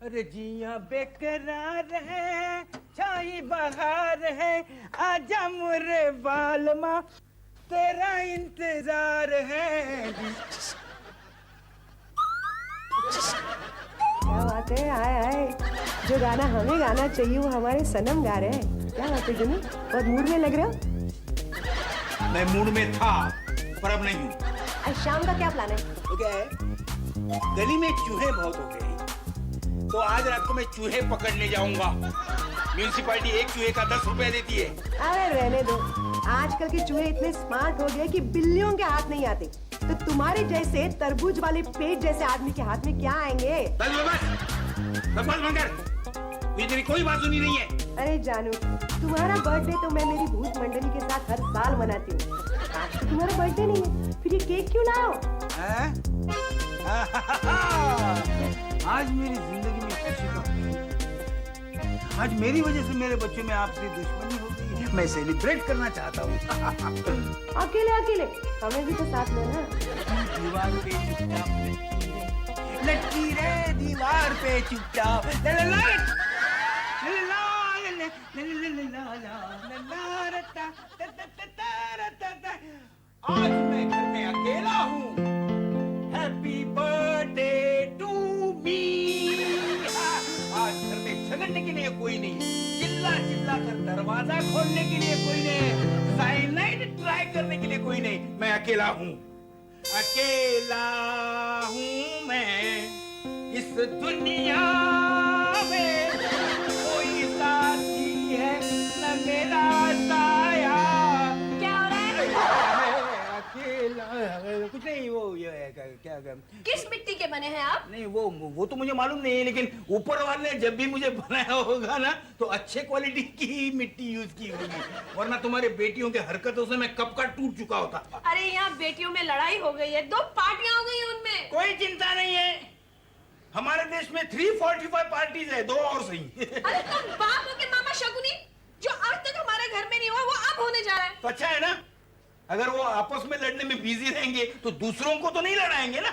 अरे जिया बेकरार है, छाई बहार है, आजा मुरे बालमा, तेरा इंतजार है। क्या बात है, आए आए, जो गाना हमें गाना चाहिए वो हमारे सनम गा रहे हैं। क्या बात है जुनू, बहुत मूड में लग रहे हो? मैं मूड में था पर अब नहीं हूँ। आज शाम का क्या प्लान है? क्या है, गली में चूहे बहुत हो गए, तो आज रात को मैं चूहे पकड़ने जाऊंगा। म्यूनिसिपैलिटी एक चूहे का 10 रुपए देती है। अरे रहने दो, आजकल के चूहे इतने स्मार्ट हो गए कि बिल्लियों के हाथ नहीं आते, तो तुम्हारे जैसे तरबूज वाले पेट जैसे आदमी के हाथ में क्या आएंगे? बस मंगर, ये तेरी कोई बात सुनी नहीं है। अरे जानू, तुम्हारा बर्थडे तो मैं मेरी भूत मंडली के साथ हर साल मनाती हूँ। आज तो तुम्हारा बर्थडे नहीं है, फिर ये केक क्यों लाओ? आज मेरी जिंदगी में खुशी का, आज मेरी वजह से मेरे बच्चों में आपसे दुश्मनी हो गई है। मैं सेलिब्रेट करना चाहता हूँ। अकेले अकेले, हमें भी तो साथ में ना। दीवार पे चुपचाप लटकी रे, दीवार पे चुपचाप। आज मैं घर में अकेला हूँ। Happy birthday to me. आज घर में झगड़ने के लिए कोई नहीं, चिल्ला चिल्ला कर दरवाजा खोलने के लिए कोई नहीं, साइनाइड ट्राई करने के लिए कोई नहीं। मैं अकेला हूँ, अकेला हूँ मैं इस दुनिया में, कोई साथी है न मेरा साया। क्या हो रहा है? अकेला कुछ नहीं, वो ये क्या किस मिट्टी के बने हैं आप? नहीं, वो तो मुझे मालूम नहीं है, लेकिन ऊपर वाले ने जब भी मुझे बनाया होगा ना, तो अच्छे क्वालिटी की मिट्टी यूज की होगी, वरना तुम्हारे बेटियों के हरकतों से मैं कब का टूट चुका होता। अरे यहाँ बेटियों में लड़ाई हो गई है, 2 पार्टियां हो गई हैं उनमें। कोई चिंता नहीं है, हमारे देश में 345 पार्टीज है, 2 और सही। अरे तुम बाप हो के मामा शकुनी, जो आज तक हमारे घर में नहीं हुआ वो अब होने जा रहा है। तो अच्छा है ना, अगर वो आपस में लड़ने में बिजी रहेंगे तो दूसरों को तो नहीं लड़ाएंगे ना।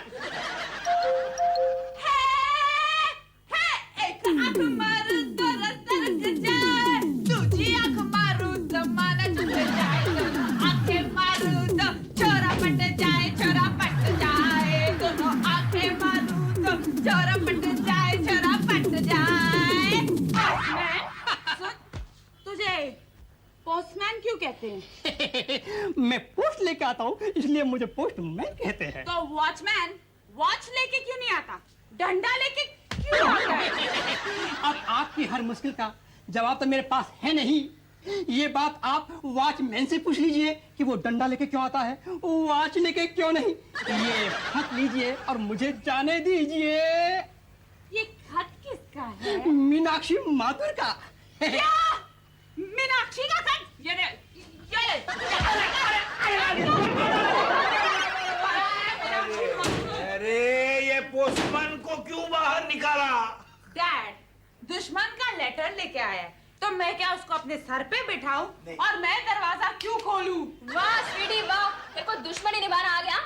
एक आंख मारू तो रास्ता रख जाए, दूसरी आंख मारू तो माना छूट जाए, दोनों आंखें मारू तो छोरा पट जाए, छोरा पट जाए, दोनों आंखें मारू तो छोरा पट जाए, छोरा पट जाए। पोस्टमैन, तुझे पोस्टमैन क्यों कहते हैं? मैं पोस्ट लेके आता हूँ, इसलिए मुझे पोस्टमैन कहते हैं। तो वॉचमैन वॉच लेके क्यों नहीं आता, डंडा लेके क्यों आता है? अब आपकी हर मुश्किल का जवाब तो मेरे पास है नहीं। ये बात आप वॉचमैन से पूछ लीजिए कि वो डंडा लेके क्यों आता है, वॉच लेके क्यों नहीं। ये खत लीजिए और मुझे जाने दीजिए। ये खत किसका है? मीनाक्षी माथुर का। क्या? मीनाक्षी का खत? ये अरे ये पोस्टमैन को क्यों बाहर निकाला? डैड, दुश्मन का लेटर लेके आया है, तो मैं क्या उसको अपने सर पे बिठाऊं और मैं दरवाजा क्यों खोलूं? वाह स्वीटी वाह, तेरे को दुश्मनी निभाना आ गया।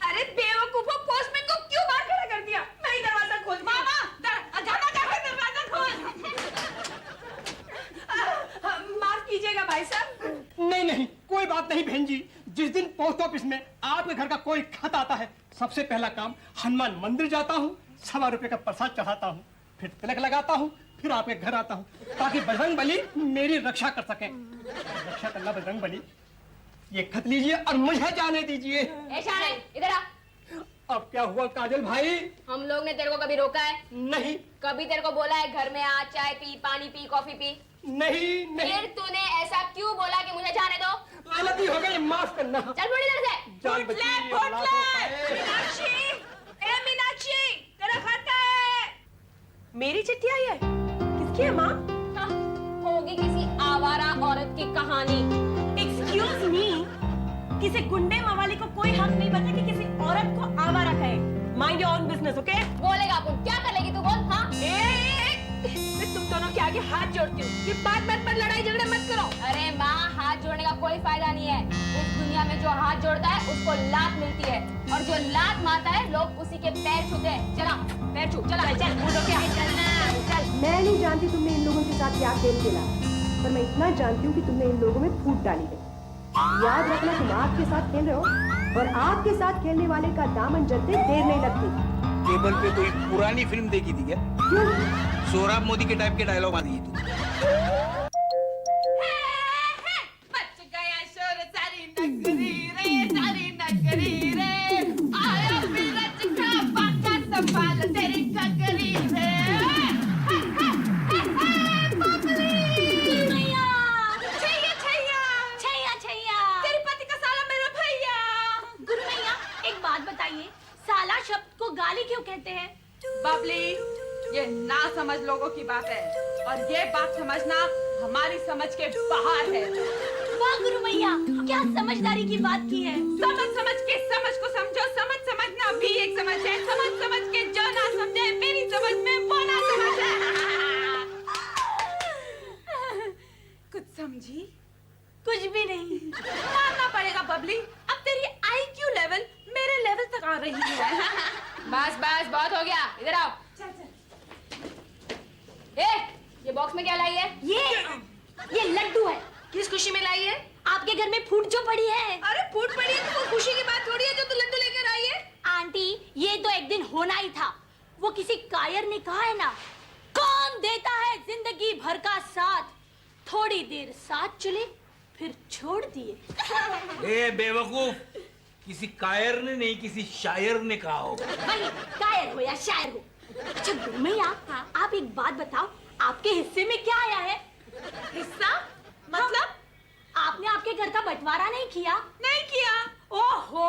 अरे बेवकूफो, पोस्टमैन को क्यों बाहर खड़ा कर दिया? मैं ही दरवाजा खोल। मामा, दरवाजा खोल। माफ कीजिएगा भाई साहब। नहीं नहीं, कोई बात नहीं बहन जी। जिस दिन पोस्ट ऑफिस में आपके घर का कोई खत आता है, सबसे पहला काम हनुमान मंदिर जाता हूँ, 1.25 रुपए का प्रसाद चढ़ाता हूँ, फिर तिलक लगाता हूँ, फिर आपके घर आता हूँ, ताकि बजरंग बली मेरी रक्षा कर सके। रक्षा करना बजरंग बली। ये खत लीजिए और मुझे जाने दीजिए। इधर आ। अब क्या हुआ काजल भाई? हम लोग ने तेरे को कभी रोका है? नहीं। कभी तेरे को बोला है घर में आ, चाय पी, पानी पी, कॉफी पी? नहीं नहीं। फिर तूने ऐसा क्यों बोला कि मुझे जाने दो? गलती हो गई, माफ करना। चल बड़ी देर से। जान बची, मीनाक्षी, ए मीनाक्षी, तेरा खत है। मेरी चिट्ठी आई है? किसकी है माँ? हाँ, होगी किसी आवारा औरत की कहानी। एक्सक्यूज मी, किसी गुंडे मवाली को कोई हक नहीं बनता कि किसी औरत को आवारा कहे। Mind your own business, okay? बोलेगा अपन, क्या कर लेगी तू बोल? हाँ? मैं तुम दोनों के आगे हाथ जोड़ती हूँ कि बात बात पर लड़ाई झगड़े मत करो। अरे माँ, हाथ जोड़ने का कोई फायदा नहीं है। इस दुनिया में जो हाथ जोड़ता है उसको लात मिलती है, और जो लात मारता है लोग उसी के पैर छूते हैं। चला पैर छू, चला चल, मुंह धो के आ। चलना। नहीं जानती तुमने इन लोगों के साथ क्या खेल खेला, पर मैं इतना जानती हूँ कि तुमने इन लोगों में फूट डाली है। याद रखना, तुम आग के साथ खेल रहे हो और आग के साथ खेलने वाले का दामन जलते देर नहीं लगती। केबल पे कोई पुरानी फिल्म देखी थी क्या? क्यों? सोहराब मोदी के टाइप के डायलॉग आ दिए तू। मच गया शोर सारी नगरी रे आया बिरज का बाका संभाल तेरी कगरी रे। मैया छैया छैया छैया छैया। तेरे पति का साला मेरा भैया। गुरु मैया एक बात बताइए, साला शब्द को गाली क्यों कहते हैं? बबली, ये ना समझ लोगों की बात है और ये बात समझना हमारी समझ के बाहर है। वाह गुरु मैया, क्या समझदारी की बात की है। समझ के समझ को समझो, समझना भी एक समझ है। समझ के जो ना समझे मेरी समझ में वो ना समझ है। कुछ समझी? कुछ भी नहीं। मानना पड़ेगा बबली, अब तेरी IQ लेवल मेरे लेवल तक आ रही है। बस बस बहुत हो गया, इधर आओ। ये बॉक्स में क्या लाई है? ये लड्डू है। किस खुशी में लाई है? आपके घर में फूट जो पड़ी है। अरे फूट पड़ी है तो वो खुशी की बात थोड़ी है जो तू लड्डू लेकर आई है। आंटी, ये तो एक दिन होना ही था। वो किसी कायर ने कहा है ना, कौन देता है जिंदगी भर का साथ, थोड़ी देर साथ चले फिर छोड़ दिए। ए बेवकूफ, किसी कायर ने नहीं किसी शायर ने कहा होगा। वही कायर हो या शायर हो। अच्छा गुरु मैया, आप एक बात बताओ, आपके हिस्से में क्या आया है? हिस्सा मतलब? आपने आपके घर का बंटवारा नहीं किया? नहीं किया। ओहो,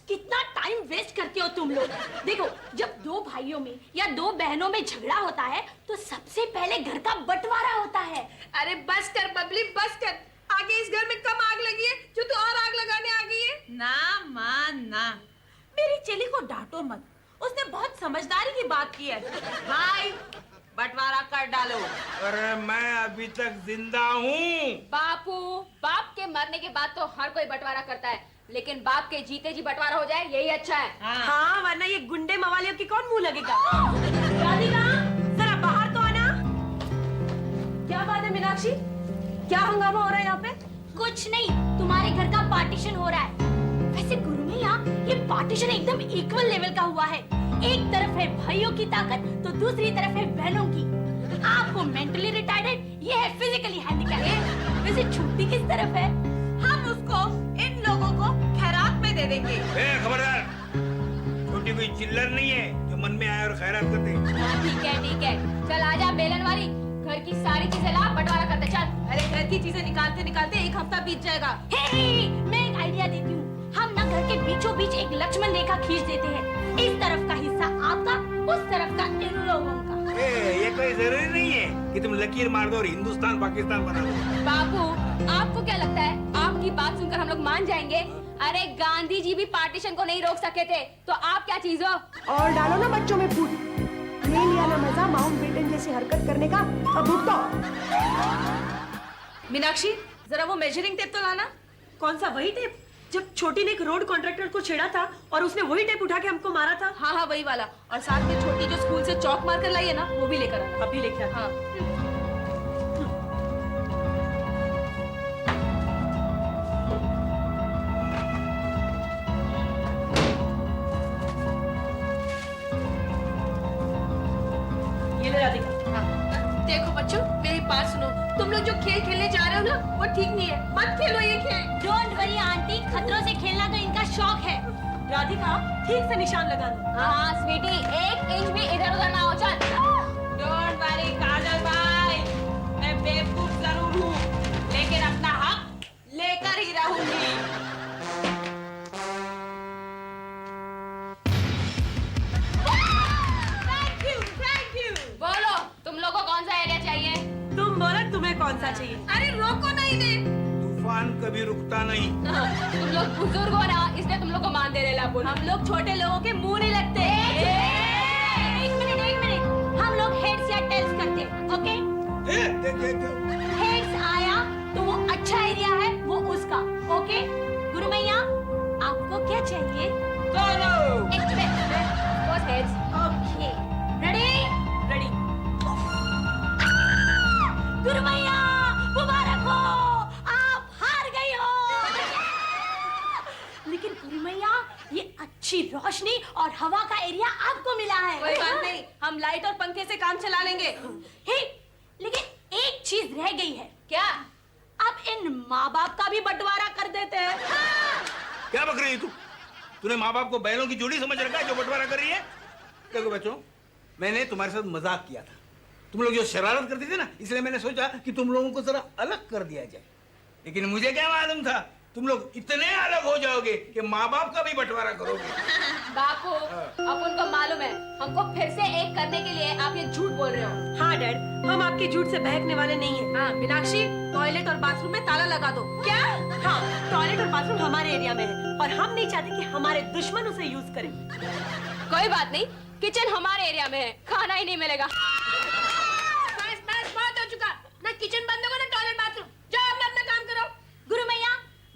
कितना टाइम वेस्ट करते हो तुम लोग। देखो, जब दो भाइयों में या दो बहनों में झगड़ा होता है तो सबसे पहले घर का बंटवारा होता है। अरे बस कर बबली, बस कर। आगे इस घर में कम आग लगी है जो तू और आग लगाने आ गई है। ना मां ना, मेरी चेली को डांटो मत, उसने बहुत समझदारी की बात की है। भाई बंटवारा कर डालो। अरे मैं अभी तक जिंदा हूँ। बापू, बाप के मरने के बाद तो हर कोई बंटवारा करता है, लेकिन बाप के जीते जी बंटवारा हो जाए यही अच्छा है। हाँ, वरना ये गुंडे मवालियों की कौन मुंह लगेगा। राधिका, जरा बाहर तो आना। क्या बात है मीनाक्षी, क्या हंगामा हो रहा है यहाँ पे? कुछ नहीं, तुम्हारे घर का पार्टीशन हो रहा है। वैसे गुरु मैया, ये पार्टीशन एकदम इक्वल लेवल का हुआ है। एक तरफ है भाइयों की ताकत तो दूसरी तरफ है बहनों की। आपको मेंटली रिटार्डेड, ये है फिजिकली हैंडीकैप्ड। वैसे छुट्टी किस तरफ है? हम उसको इन लोगों को खैरात में दे देंगे। खबरदार, छोटी कोई चिल्लर नहीं है जो मन में आए और खैरात कर दे। ठीक है, चल आजा बेलन वाली, घर की सारी चीजें ला, बंटवारा करते चल। अरे घर की चीजें निकालते निकालते एक हफ्ता बीत जाएगा। मैं एक आइडिया देती हूँ, हम ना घर के बीचों बीच एक लक्ष्मण रेखा खींच देते हैं। इस तरफ का हिस्सा आपका, उस तरफ का इन लोगों का। ये कोई जरूरी नहीं है कि तुम लकीर मार दो और हिंदुस्तान पाकिस्तान बना दो। बाबू, आपको क्या लगता है आपकी बात सुनकर हम लोग मान जाएंगे? अरे गांधी जी भी पार्टीशन को नहीं रोक सके थे, तो आप क्या चीज हो? और डालो ना बच्चों में फूट। ले लिया ना मजा माउंट बेटन जैसी हरकत करने का, अब भुगतो। मीनाक्षी, जरा वो मेजरिंग टेप तो लाना। कौन सा? वही टेप जब छोटी ने एक रोड कॉन्ट्रैक्टर को छेड़ा था और उसने वही टेप उठा के हमको मारा था। हाँ हाँ वही वाला, और साथ में छोटी जो स्कूल से चौक मार कर लाई है ना, वो भी लेकर आना। अभी लेके आता। हाँ। ये ले राधिका। देखो बच्चों, मेरी बात सुनो, तुम लोग जो खेल खेलने जा रहे हो ना, वो ठीक नहीं है, मत खेलो ये खेल। डोंट वरी आंटी, खतरों से खेलना तो इनका शौक है। राधिका, ठीक से निशान लगा दो। हाँ स्वीटी, 1 इंच भी इधर उधर ना हो। चल। डोंट वरी काजल भाई, मैं बेवकूफ जरूर हूँ, लेकिन अपना हक लेकर ही रहूंगी। Thank you. बोलो, तुम लोगों को कौन सा एरिया चाहिए? तुम बोला तुम्हें कौन सा चाहिए? अरे रोको नहीं दे। तूफान कभी रुकता नहीं। तुम लोग बुजुर्ग हो ना, इसलिए तुम लोग को मान दे रहे लापुन। हम लोग छोटे लोगों के मुंह नहीं लगते। एक मिनट, हम लोग हेड्स या टेल्स करते हैं, ओके? हेड्स आया तो वो अच्छा एरिया है, वो उसका, ओके? गुरु मैया, आपको क्या चाहिए? एक मिनट, बस हेड्स, ओके? रेडी? रेडी। गुरु मैया मुबारक हो, आप हार गई हो। लेकिन गुरु मैया ये अच्छी रोशनी और हवा का एरिया आपको मिला है। कोई बात नहीं, हम लाइट और पंखे से काम चला लेंगे। हे, लेकिन एक चीज रह गई है। क्या? अब इन माँ बाप का भी बंटवारा कर देते हैं। क्या बक रही है तू? तूने माँ बाप को बैलों की जोड़ी समझ रखा है जो बंटवारा कर रही है? देखो बच्चों, मैंने तुम्हारे साथ मजाक किया था। तुम लोग जो शरारत करते थे ना, इसलिए मैंने सोचा कि तुम लोगों को जरा अलग कर दिया जाए। लेकिन मुझे क्या मालूम था तुम लोग इतने अलग हो जाओगे कि माँ बाप का भी बंटवारा करोगे। बापू, अब उनको मालूम है हमको फिर से एक करने के लिए आप ये झूठ बोल रहे हो। हाँ डैड, हम आपके झूठ से बहकने वाले नहीं हैं। हाँ मीनाक्षी, टॉयलेट और बाथरूम में ताला लगा दो। क्या? हाँ, टॉयलेट और बाथरूम हमारे एरिया में है और हम नहीं चाहते कि हमारे दुश्मन उसे यूज करें। कोई बात नहीं, किचन हमारे एरिया में है, खाना ही नहीं मिलेगा। बस बस बहुत हो चुका, ना किचन बंद होगा ना टॉयलेट बाथरूम। जाओ अपना काम करो। गुरु मैया,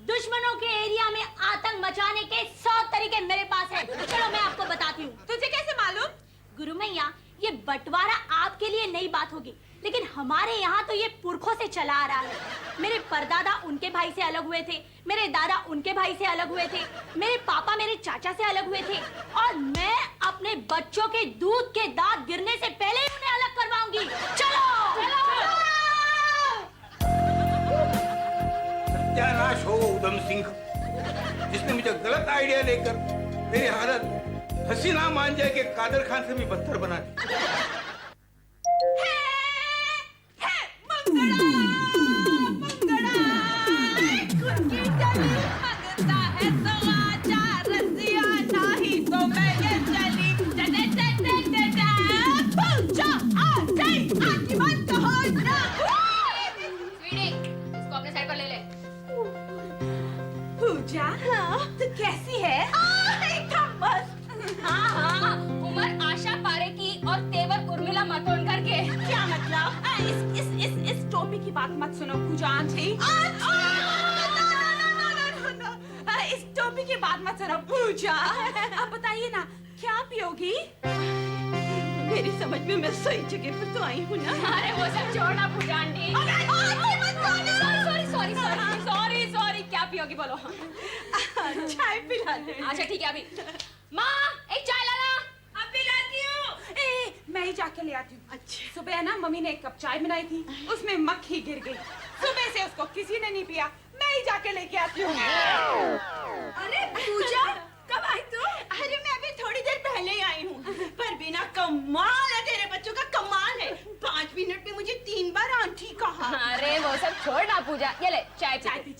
दुश्मनों के एरिया में आतंक मचाने के 100 तरीके मेरे पास है। चलो मैं आपको बताती हूँ। तुझे कैसे मालूम? गुरु मैया, ये बंटवारा आपके लिए नई बात होगी, लेकिन हमारे यहाँ तो ये पुरखों से चला आ रहा है। मेरे परदादा उनके भाई से अलग हुए थे, मेरे दादा उनके भाई से अलग हुए थे, मेरे पापा मेरे चाचा से अलग हुए थे, और मैं अपने बच्चों के दूध के दांत गिरने से पहले ही उन्हें अलग करवाऊंगी। चलो, सत्यानाश हो उधम सिंह, जिसने मुझे गलत आइडिया लेकर मेरी हालत हसीना मान जाए कि कादर खान से भी बदतर बना दी। पूजा, तू कैसी है? एकदम मस्त। हाँ हाँ, उम्र आशा पारे की और तेवर उर्मिला मातोंडकर के। क्या मतलब? इस टोपी की बात मत सुनो पूजा आंटी। इस टोपी की बात मत सुनो पूजा। अब बताइए ना, क्या पियोगी? मेरी समझ में मैं सही जगह पर तो आई हूँ ना। अरे वो सब छोड़ना पूजा आंटी। सॉरी, क्या पियोगी बोलो? चाय पिला दे। अच्छा ठीक है, अभी माँ एक चाय लाना। अभी लाती हूँ। मैं ही जाके ले आती हूँ। अच्छा। सुबह ना मम्मी ने एक कप चाय बनाई थी, उसमें मक्खी गिर गई। सुबह से उसको किसी ने नहीं पिया, मैं ही जाके लेके आती हूँ। अरे पूजा, कब आई तू? अरे मैं अभी थोड़ी देर पहले ही आई हूँ। पर बिना कमाल है, तेरे बच्चों का कमाल है। 5 मिनट में मुझे 3 बार आंटी कहा। अरे वो सब छोड़ना पूजा, ये ले चाय पी।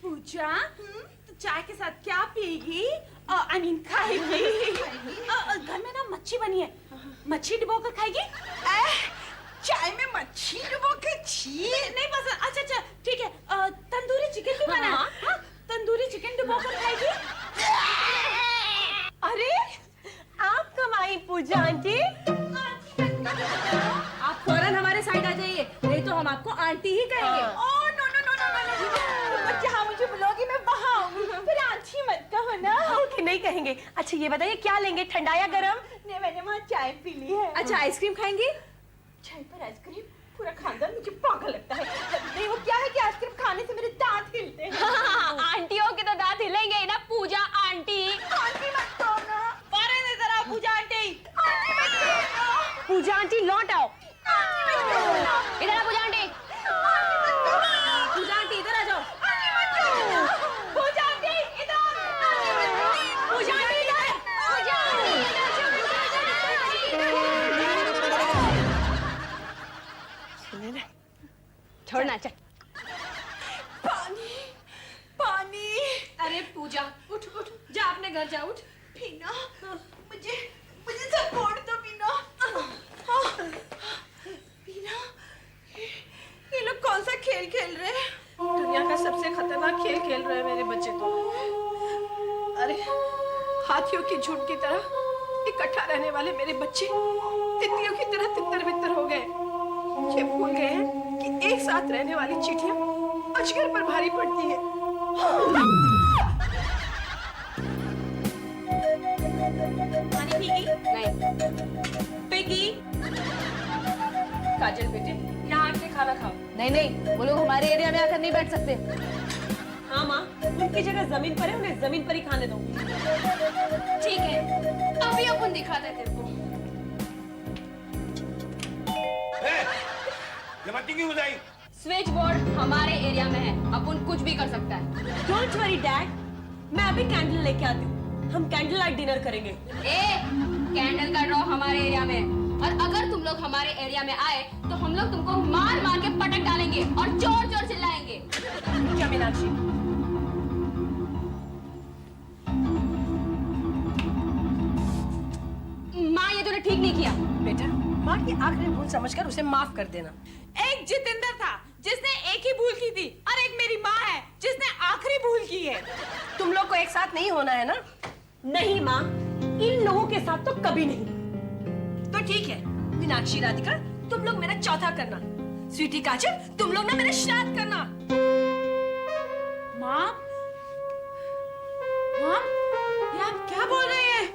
पूजा, तो चाय के साथ क्या पिएगी? I mean खाएगी? घर में ना मच्छी बनी है, मच्छी डुबो कर खाएगी? चाय में मच्छी डुबो कर? छी नहीं पसंद। अच्छा ठीक है, तंदूरी चिकन भी बना है। हाँ, तंदूरी चिकन डुबो कर खाएगी? अरे आप कब आई पूजा आंटी? आप फौरन हमारे साइड आ जाइए, नहीं तो हम आपको आंटी ही कहेंगे। ओह नो, जहाँ मुझे बुलाओगी मैं वहाँ आऊंगी, फिर आंटी मत कहो ना। ओके, नहीं कहेंगे। अच्छा ये बताइए, क्या लेंगे, ठंडा या गरम? नहीं, मैंने वहाँ चाय पी ली है। अच्छा आइसक्रीम खाएंगी? चाय पर आइसक्रीम? पूरा खानदान मुझे पागल लगता है। नहीं, वो क्या है कि आइसक्रीम खाने से मेरे दांत हिलते हैं। आंटियों के तो दांत हिलेंगे ही ना पूजा आंटी। आंटी मत कहो ना। बारे में जरा पूजा आंटी। आंटी मत कहो। पूजा आंटी लौट आओ। इधर आ पूजा आंटी। पूजा आंटी इधर आ जाओ। पूजा आंटी इधर। पूजा आंटी इधर। छोड़ना चल। पानी। अरे पूजा उठ, जा अपने घर जा, उठ। पीना, मुझे सपोर्ट दो पीना। पीना, ये लोग कौन सा खेल खेल रहे हैं? दुनिया का सबसे खतरनाक खेल खेल रहे हैं मेरे बच्चे तो। अरे हाथियों की झुंड की तरह इकट्ठा रहने वाले मेरे बच्चे तितलियों की तरह तितर बितर हो गए। ये भूल गए हैं कि एक साथ रहने वाली चींटियां अजगर पर भारी पड़ती है। पानी पीगी? नहीं। पिगी? काजल बेटे, यहाँ आके खाना खाओ। नहीं नहीं, वो लोग हमारे एरिया में आकर नहीं बैठ सकते। हाँ माँ, उनकी जगह जमीन पर है, उन्हें जमीन पर ही खाने दो। ठीक है, अभी अपन दिखाते हैं तेरे को। ये बत्ती क्यों बुझाई? स्विच बोर्ड हमारे एरिया में है, अपन कुछ भी कर सकता है। डोंट वरी डैड, मैं अभी कैंडल लेके आती हूँ। हम कैंडल लाइट डिनर करेंगे। कैंडल का ड्रॉ हमारे एरिया में है, और अगर तुम लोग हमारे एरिया में आए तो हम लोग तुमको मार मार के पटक डालेंगे और जोर जोर चिल्लाएंगे। क्या मीनाक्षी? माँ, ये तूने ठीक नहीं किया। बेटा, माँ की आखिरी भूल समझकर उसे माफ कर देना। एक जितेंद्र था जिसने एक ही भूल की थी, और एक मेरी माँ है जिसने आखिरी भूल की है। तुम लोग को एक साथ नहीं होना है ना? नहीं माँ, इन लोगों के साथ तो कभी नहीं। तो ठीक है, मीनाक्षी, राधिका, तुम लोग मेरा चौथा करना। स्वीटी, काजल, तुम लोग ना मेरा श्राद्ध करना। माँ, माँ, ये आप क्या बोल रहे हैं?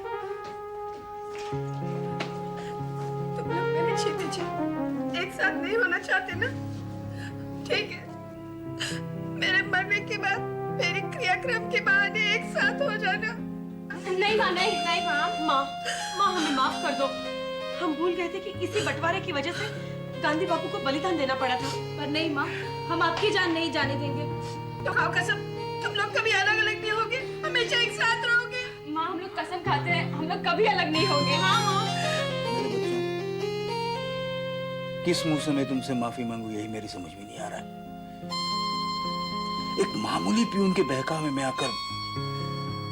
तुम लोग मेरे जीते जी एक साथ नहीं होना चाहते ना? ठीक है, मेरे मरने के बाद मेरे क्रियाक्रम के बहाने एक साथ हो जाना। नहीं माँ, नहीं नहीं माँ। माँ, हमें माफ कर दो। हम भूल गए थे कि इसी बंटवारे की वजह से गांधी बापू को बलिदान देना पड़ा था। पर नहीं माँ, हम आपकी जान नहीं जाने देंगे। तो खाओ कसम, तुम लोग कभी अलग अलग नहीं होगे, हमेशा एक साथ रहोगे। माँ, हम लोग कसम खाते हैं, हम लोग कभी अलग नहीं होंगे। हाँ माँ। किस मुंह से मैं तुमसे माफी मांगू, यही मेरी समझ में नहीं आ रहा है। एक मामूली प्यून के बहकावे में आकर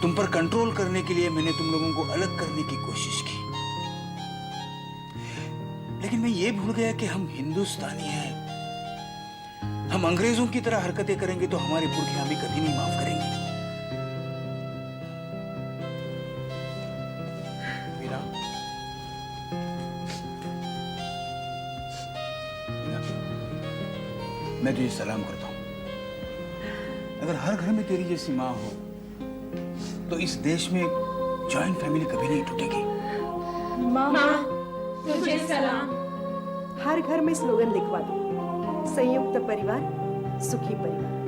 तुम पर कंट्रोल करने के लिए मैंने तुम लोगों को अलग करने की कोशिश की, लेकिन मैं ये भूल गया कि हम हिंदुस्तानी हैं। हम अंग्रेजों की तरह हरकतें करेंगे तो हमारे पुरखे हमें कभी नहीं माफ करेंगे। मीरा, मैं तुझे सलाम करता हूं। अगर हर घर में तेरी जैसी माँ हो तो इस देश में जॉइंट फैमिली कभी नहीं टूटेगी। माँ, तुझे सलाम। हर घर में स्लोगन लिखवा दो, संयुक्त परिवार सुखी परिवार।